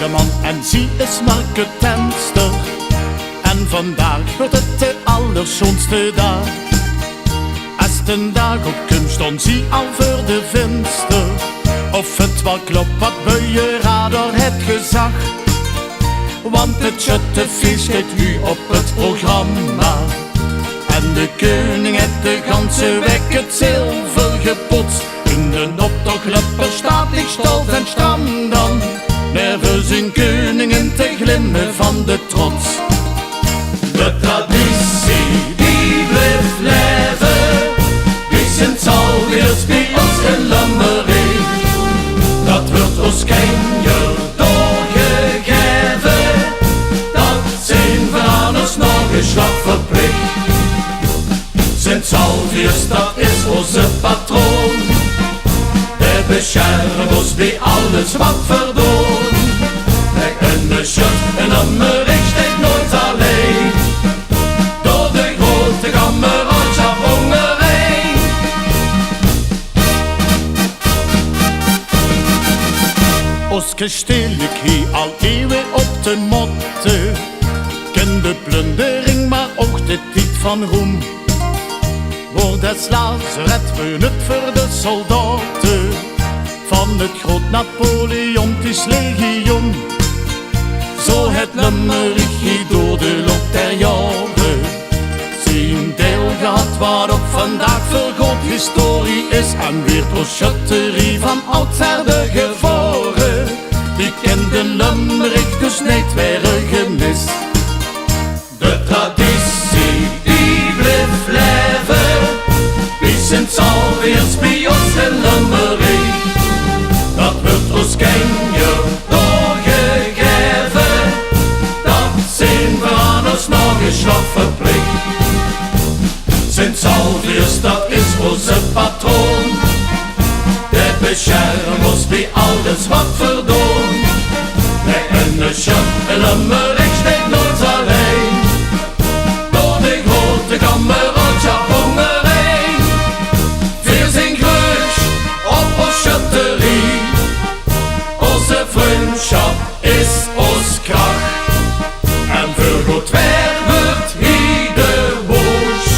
Herman en zie is marketenster. En vandaag wordt het de allerschoonste dag. Als het een dag op kunst dan zie al voor de venster. Of het wel klopt wat buienraad door het gezag. Want het Schuttefeest staat nu op het programma. En de koning heeft de ganse week het zilver gepotst. In de optochtlepper staat ik stolt en stram dan. Nerveus in koningen te glimmen van de trots. De traditie die blijft leven. Die zijn alweers bij ons in Lammerie. Dat wordt ons kenjer doorgegeven. Dat zijn van ons nog een slag verplicht. Sint-Salvius, dat is onze patroon. De beschermt ons bij alles wat verdoon. En de schut en Lammerie steekt nooit alleen. Door de grote kamerotja hongerij. Ons kasteel ik hier al eeuwen op de motte. Ken de plundering, maar ook de tijd van roem. Voor des lazaret het voor de soldaten van het groot Napoleontisch legioen. Zo het Lammerie door de loop der jaren zijn deel gehad waarop vandaag vergroot historie is. En weer schutterie van oudsher de gevoren. Die kende Lammerie dus niet werden gemist. De traditie die blijft leven. Wie zijn Salvius bij ons in Lammerie. Dat wordt ons kenjer doorgegeven. Dat zijn we aan ons nog een slag verplicht. Sint-Salvius, dat is onze patroon. De beschermt ons bij alles wat verdoon. Nee, en de schut en Lammerie steekt nooit alleen. Door de grote kamerotja hongerij. Weer zijn grug op ons schutterie. Onze vriendschap is ons kracht. En voor goed weer wordt hier de woes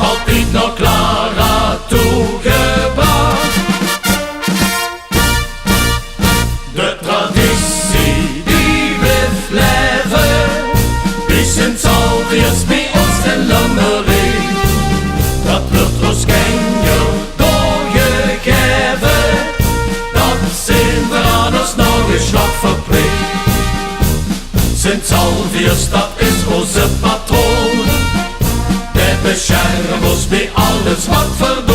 altijd nog klaar toegebracht. De traditie die blijft leven. Die Sint-Salvius bij ons in Lammerie. Dat wordt ons kenjer doorgegeven. Dat zijn we aan ons nog een slag verplicht. Sint-Salvius, dat is onze patroon. De beschermt ons bij alles wat verdoon.